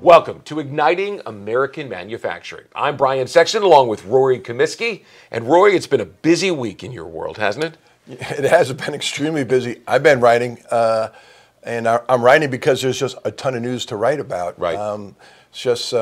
Welcome to Igniting American Manufacturing. I'm Brian Sexton along with Rory Comiskey. And Rory, it's been a busy week in your world, hasn't it? It has been extremely busy. I've been writing, and I'm writing because there's just a ton of news to write about. Right. It's just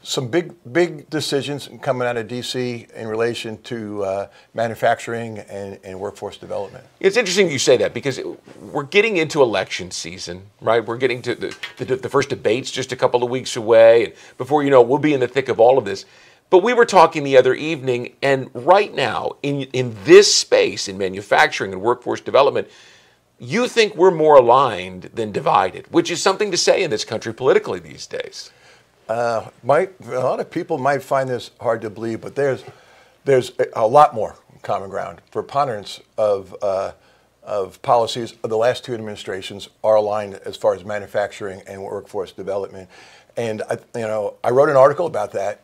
some big decisions coming out of D.C. in relation to manufacturing and workforce development. It's interesting you say that because we're getting into election season, right? We're getting to the first debates just a couple of weeks away. And before you know it, we'll be in the thick of all of this. But we were talking the other evening, and right now, in this space, in manufacturing and workforce development, you think we're more aligned than divided, which is something to say in this country politically these days. A lot of people might find this hard to believe, but there's a lot more common ground. Preponderance of policies of the last two administrations are aligned as far as manufacturing and workforce development. And I wrote an article about that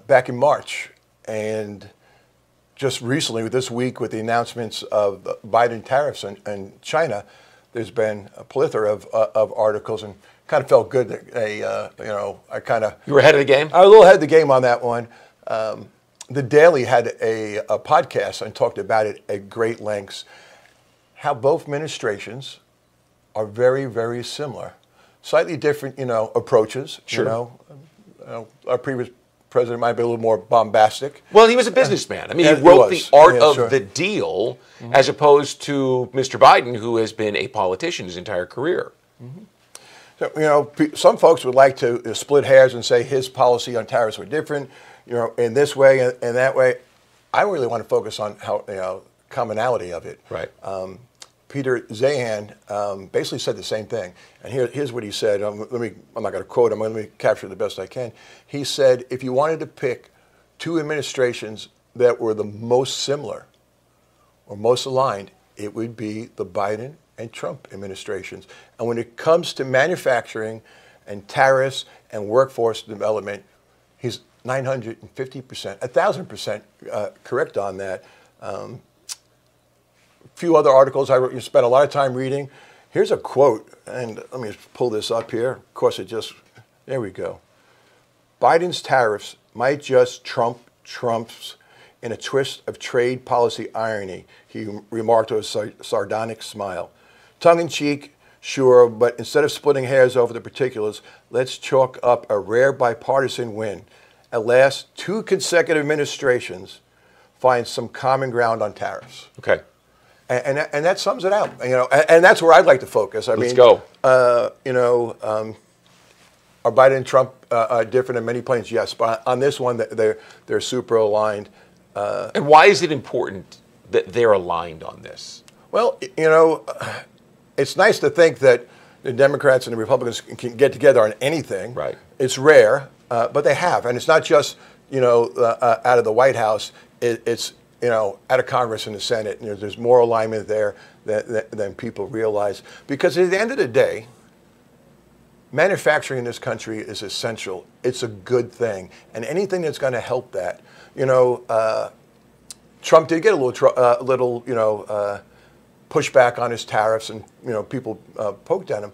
back in March, and just recently, this week, with the announcements of Biden tariffs in China, there's been a plethora of articles, and kind of felt good that You were ahead of the game? I was a little ahead of the game on that one. The Daily had a podcast and talked about it at great lengths, how both administrations are very, very similar. Slightly different, approaches. Sure. Our previous president might be a little more bombastic. Well, he was a businessman. I mean, he He wrote was. the art Yeah, of sure. the deal, as opposed to Mr. Biden, who has been a politician his entire career. So, some folks would like to split hairs and say his policy on tariffs were different, in this way and that way. I really want to focus on how, commonality of it. Right. Peter Zahan basically said the same thing. And here's what he said. I'm not going to quote him. Let me capture it the best I can. He said, if you wanted to pick two administrations that were the most similar or most aligned, it would be the Biden and Trump administrations. And when it comes to manufacturing and tariffs and workforce development, he's 950%, 1,000% correct on that. A few other articles I wrote, you spent a lot of time reading. Here's a quote, and let me just pull this up here. Of course, there we go. Biden's tariffs might just trump Trump's in a twist of trade policy irony, he remarked with a sardonic smile. Tongue-in-cheek, sure, but instead of splitting hairs over the particulars, let's chalk up a rare bipartisan win. At last, two consecutive administrations find some common ground on tariffs. Okay. And that sums it out, and that's where I'd like to focus. Let's go. Are Biden and Trump different in many planes? Yes, but on this one, they're super aligned. And why is it important that they're aligned on this? Well, it's nice to think that the Democrats and the Republicans can get together on anything. Right. It's rare, but they have, and it's not just out of the White House. It's out of Congress and the Senate, and there's more alignment there than people realize. Because at the end of the day, manufacturing in this country is essential. It's a good thing, and anything that's going to help that. Trump did get a little pushback on his tariffs, and people poked at him.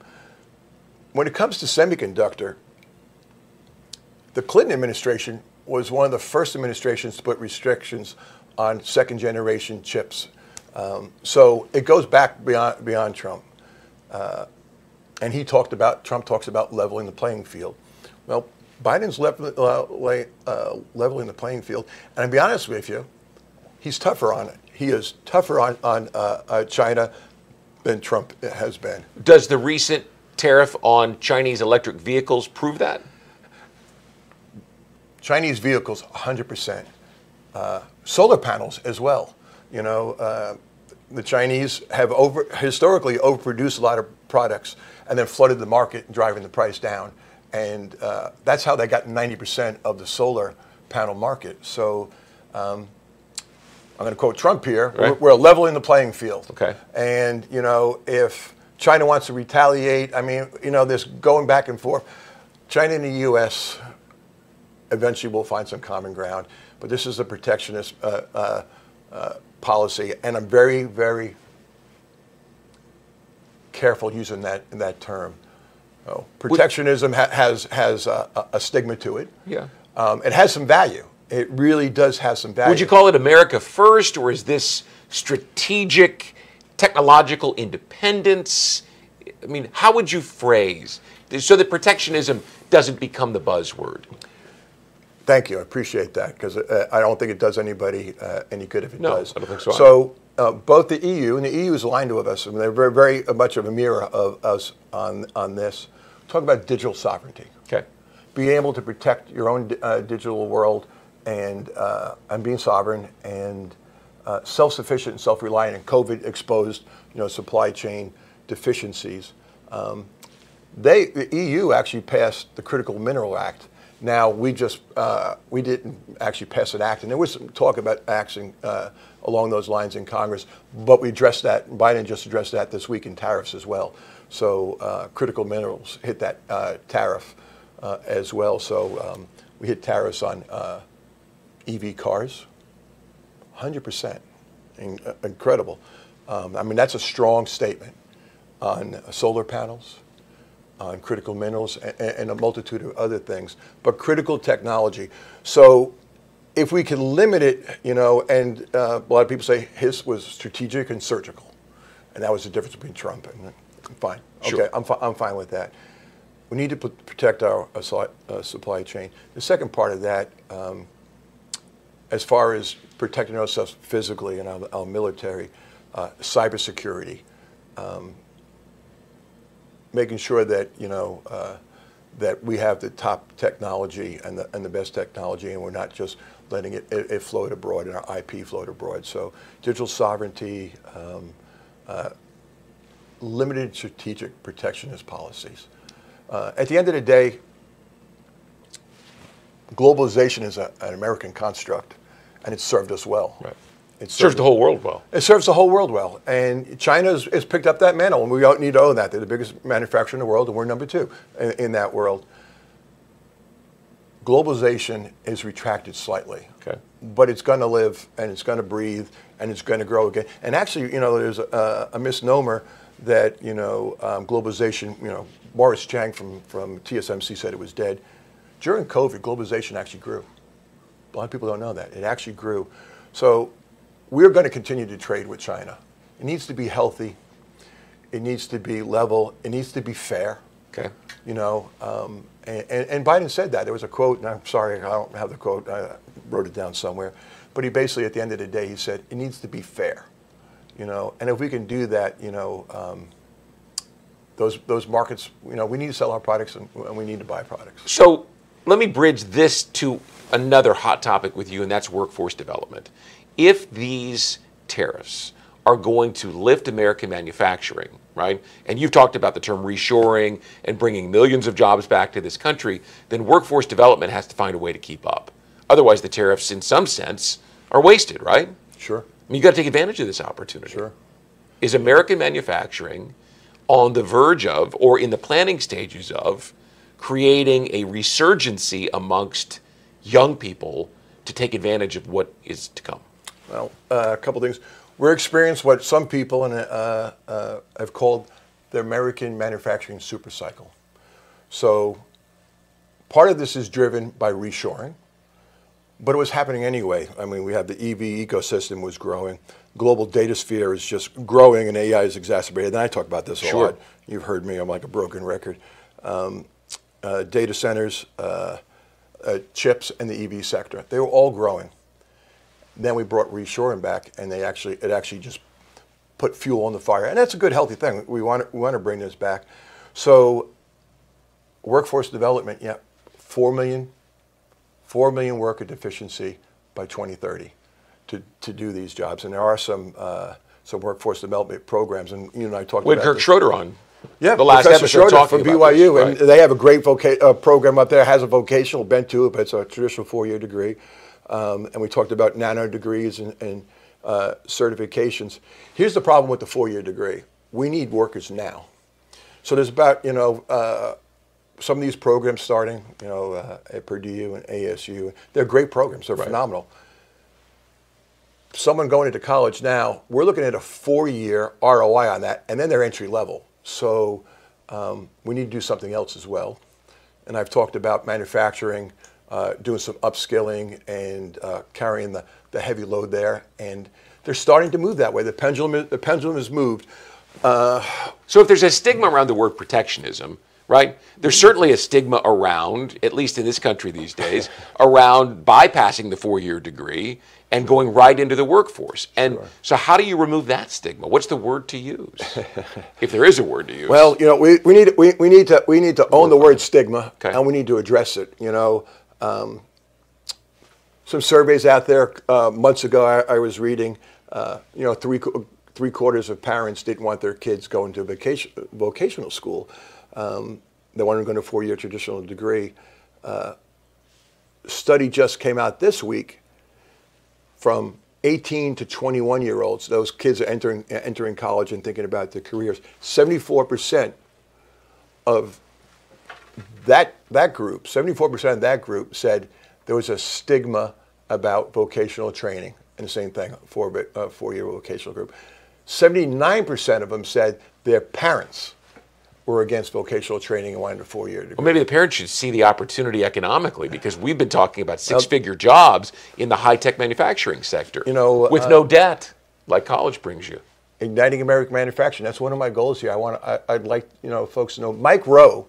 When it comes to semiconductor, the Clinton administration was one of the first administrations to put restrictions on second-generation chips. So it goes back beyond Trump. And Trump talks about leveling the playing field. Well, Biden's leveling the playing field. And to be honest with you, he's tougher on it. He is tougher on China than Trump has been. Does the recent tariff on Chinese electric vehicles prove that? Chinese vehicles, 100%. Solar panels as well. The Chinese have historically overproduced a lot of products and then flooded the market, driving the price down. And that's how they got 90% of the solar panel market. So I'm going to quote Trump here. Right. We're leveling the playing field. Okay. And, if China wants to retaliate, this going back and forth. China and the U.S. eventually will find some common ground. But this is a protectionist policy, and I'm very, very careful using that term. Oh, protectionism has a stigma to it. Yeah. It has some value. It really does have some value. Would you call it America first, or is this strategic technological independence? I mean, how would you phrase this so that protectionism doesn't become the buzzword? Thank you. I appreciate that, because I don't think it does anybody any good if it does. I don't think so. So both the EU, and the EU is aligned with us, and they're very, very much of a mirror of us on this. Talk about digital sovereignty. Okay. Being able to protect your own digital world and being sovereign and self-sufficient and self-reliant, and COVID exposed, supply chain deficiencies. The EU actually passed the Critical Mineral Act. Now we didn't actually pass an act, and there was some talk about acting along those lines in Congress, but we addressed that. Biden just addressed that this week in tariffs as well. So critical minerals hit that tariff as well. So we hit tariffs on EV cars, 100%, incredible. I mean, that's a strong statement on solar panels, on critical minerals, and a multitude of other things, but critical technology. So if we can limit it, and a lot of people say his was strategic and surgical, and that was the difference between Trump and fine. Sure. Okay, I'm fine with that. We need to protect our supply chain. The second part of that, as far as protecting ourselves physically and our military, cybersecurity, making sure that that we have the top technology and the best technology, and we're not just letting it float abroad and our IP float abroad. So digital sovereignty, limited strategic protectionist policies. At the end of the day, globalization is an American construct, and it's served us well. Right. It serves the whole world well. It serves the whole world well. And China has picked up that mantle, and we don't need to own that. They're the biggest manufacturer in the world, and we're number 2 in that world. Globalization is retracted slightly. Okay. But it's going to live, and it's going to breathe, and it's going to grow again. And actually, there's a misnomer that, globalization, Boris Chang from TSMC said it was dead. During COVID, globalization actually grew. A lot of people don't know that. It actually grew. So we're going to continue to trade with China. It needs to be healthy. It needs to be level. It needs to be fair. Okay. And Biden said that. There was a quote, and I'm sorry, I don't have the quote. I wrote it down somewhere. But he basically, at the end of the day, he said, it needs to be fair. And if we can do that, those markets, we need to sell our products, and we need to buy products. So let me bridge this to another hot topic with you, and that's workforce development. If these tariffs are going to lift American manufacturing, right, and you've talked about the term reshoring and bringing millions of jobs back to this country, then workforce development has to find a way to keep up. Otherwise, the tariffs, in some sense, are wasted, right? Sure. I mean, you've got to take advantage of this opportunity. Sure. Is American manufacturing on the verge of, or in the planning stages of, creating a resurgency amongst young people to take advantage of what is to come? Well, a couple things. We're experiencing what some people have called the American manufacturing supercycle. So part of this is driven by reshoring, but it was happening anyway. I mean, we have the EV ecosystem was growing. Global data sphere is just growing, and AI is exacerbated. And I talk about this a lot. You've heard me. I'm like a broken record. Data centers, chips, and the EV sector. They were all growing. Then we brought reshoring back, and it actually just put fuel on the fire, and that's a good, healthy thing. We want to bring this back. So, workforce development, 4 million worker deficiency by 2030 to do these jobs, and there are some workforce development programs, and you and I talked about Kirk this. Schroeder on. Yeah, the last Professor episode Schroeder from BYU, this, and they have a great program up there. Has a vocational bent to it, but it's a traditional 4-year degree. And we talked about nano degrees and certifications. Here's the problem with the 4-year degree. We need workers now. So there's about, some of these programs starting, at Purdue and ASU. They're great programs. They're phenomenal. Someone going into college now, we're looking at a 4-year ROI on that, and then they're entry level. So we need to do something else as well. And I've talked about manufacturing, doing some upskilling and carrying the heavy load there. And they're starting to move that way. The pendulum has moved. So if there's a stigma around the word protectionism, right? There's certainly a stigma around, at least in this country these days, around bypassing the 4-year degree and going right into the workforce. And Sure. so how do you remove that stigma? What's the word to use? If there is a word to use. Well, you know, we need to own the word stigma, okay. and we need to address it. You know, some surveys out there months ago I was reading. You know, three-quarters of parents didn't want their kids going to vocational school. They wanted to go to a 4-year traditional degree. Study just came out this week from 18 to 21-year-olds. Those kids are entering college and thinking about their careers. 74% of that group, 74% of that group said there was a stigma about vocational training. And the same thing for a 4-year vocational group. 79% of them said their parents were against vocational training and wanted a 4-year degree. Well, maybe the parents should see the opportunity economically, because we've been talking about 6-figure jobs in the high-tech manufacturing sector, you know, with no debt, like college brings you. Igniting American manufacturing. That's one of my goals here. I'd like, you know, folks to know Mike Rowe.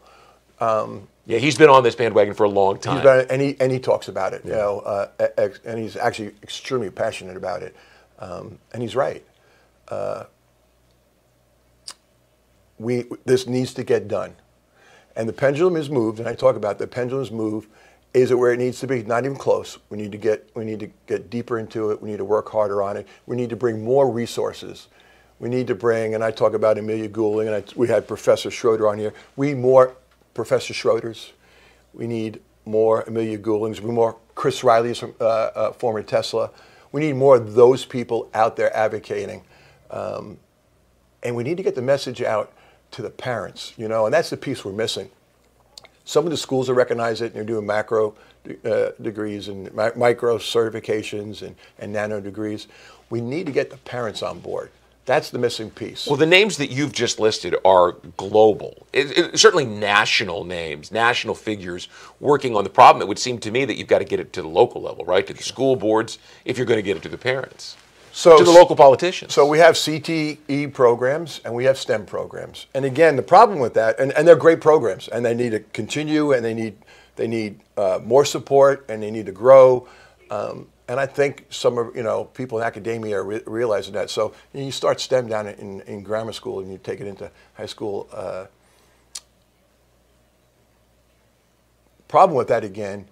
Yeah, he's been on this bandwagon for a long time. He's been, and he talks about it, you know, and he's actually extremely passionate about it, and he's right. This needs to get done, and the pendulum is moved. And I talk about the pendulum's move. Is it where it needs to be? Not even close. We need to get deeper into it. We need to work harder on it. We need to bring more resources. We need to bring, and I talk about Amelia Goulding, and we had Professor Schroeder on here. We need more Professor Schroeders. We need more Amelia Gouldings. We need more Chris Riley's from former Tesla. We need more of those people out there advocating, and we need to get the message out to the parents. You know, and that's the piece we're missing. Some of the schools will recognize it, and they're doing macro degrees and micro certifications and nano degrees. We need to get the parents on board. That's the missing piece. Well, the names that you've just listed are global, certainly national names, national figures working on the problem. It would seem to me that you've got to get it to the local level, right, to the school boards, if you're going to get it to the parents, to the local politicians. So we have CTE programs and we have STEM programs. And again, the problem with that, and they're great programs, and they need to continue, and they need more support, and they need to grow. And I think some of people in academia are realizing that. So you start STEM down in grammar school, and you take it into high school. Problem with that again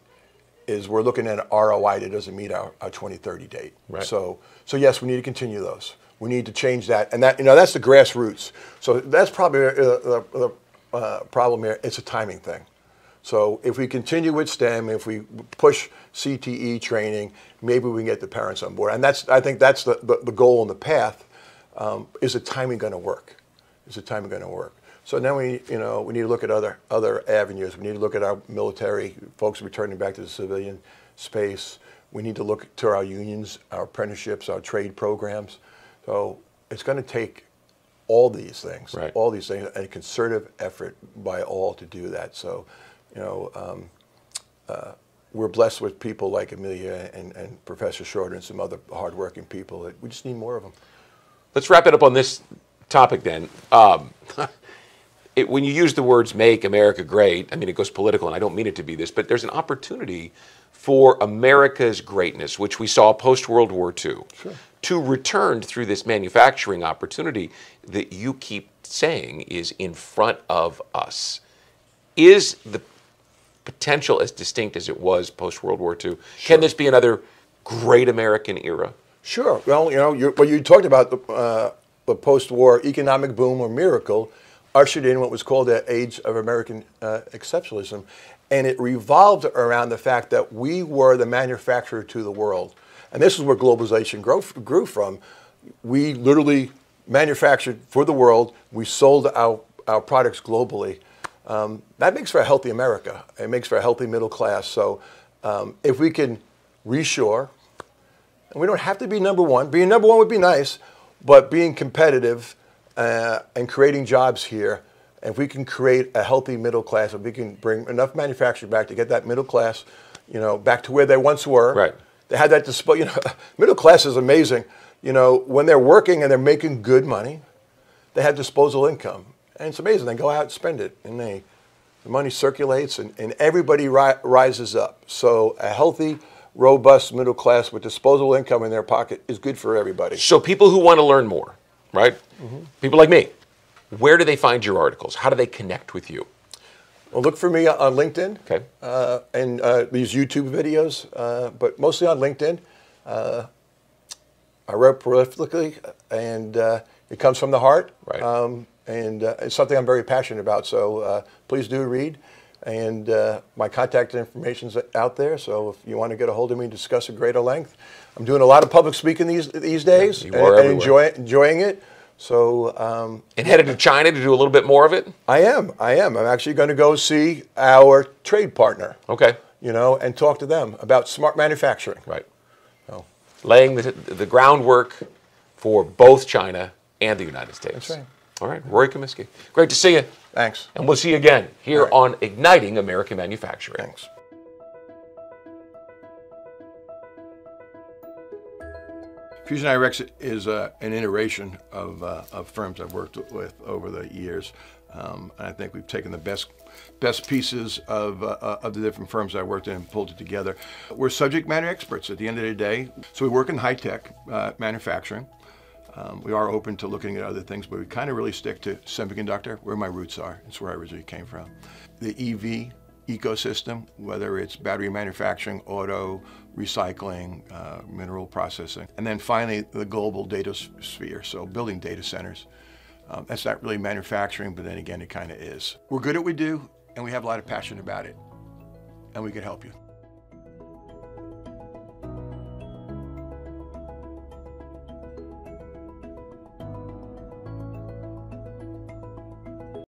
is we're looking at an ROI that doesn't meet our 2030 date. Right. So yes, we need to continue those. We need to change that, and that's the grassroots. So that's probably the problem here. It's a timing thing. So if we continue with STEM, if we push CTE training, maybe we can get the parents on board. And I think that's the goal and the path. Is the timing going to work? Is the timing going to work? So now we need to look at other avenues. We need to look at our military folks returning back to the civilian space. We need to look to our unions, our apprenticeships, our trade programs. So it's going to take all these things, right, and a concerted effort by all to do that. So, we're blessed with people like Amelia and Professor Schroeder and some other hardworking people. We just need more of them. Let's wrap it up on this topic then. When you use the words "Make America Great," I mean, it goes political, and I don't mean it to be this, but there's an opportunity for America's greatness, which we saw post-World War II, sure, to return through this manufacturing opportunity that you keep saying is in front of us. Is the potential as distinct as it was post-World War II? Sure. Can this be another great American era? Sure. Well, you talked about the post-war economic boom or miracle ushered in what was called the age of American exceptionalism. And it revolved around the fact that we were the manufacturer to the world. And this is where globalization grew from. We literally manufactured for the world. We sold our products globally. That makes for a healthy America. It makes for a healthy middle class. So if we can reshore, and we don't have to be number one. Being number one would be nice, but being competitive and creating jobs here if we can create a healthy middle class, if we can bring enough manufacturing back to get that middle class, back to where they once were. Right. They had that middle class is amazing. When they're working and they're making good money, they have disposable income. And it's amazing. They go out and spend it, and the money circulates, and everybody rises up. So a healthy, robust middle class with disposable income in their pocket is good for everybody. So people who want to learn more, right? People like me, where do they find your articles? How do they connect with you? Well, look for me on LinkedIn. Okay. And these YouTube videos, but mostly on LinkedIn. I write prolifically, and it comes from the heart. Right. And it's something I'm very passionate about. So please do read. And my contact information's out there. So if you want to get a hold of me and discuss at greater length, I'm doing a lot of public speaking these days, you are and enjoying it. So and headed to China to do a little bit more of it? I am. I'm actually going to go see our trade partner. Okay. And talk to them about smart manufacturing. Right. So, laying the groundwork for both China and the United States. That's right. All right, Rory Comiskey. Great to see you. Thanks. And we'll see you again here on Igniting American Manufacturing. Thanks. FusionIRX is an iteration of firms I've worked with over the years. And I think we've taken the best pieces of the different firms I worked in and pulled it together. We're subject matter experts at the end of the day. So we work in high-tech manufacturing. We are open to looking at other things, but we kind of really stick to semiconductor, where my roots are. It's where I originally came from. The EV ecosystem, whether it's battery manufacturing, auto, recycling, mineral processing. And then finally, the global data sphere, so building data centers. That's not really manufacturing, but then again, it kind of is. We're good at what we do, and we have a lot of passion about it, and we can help you.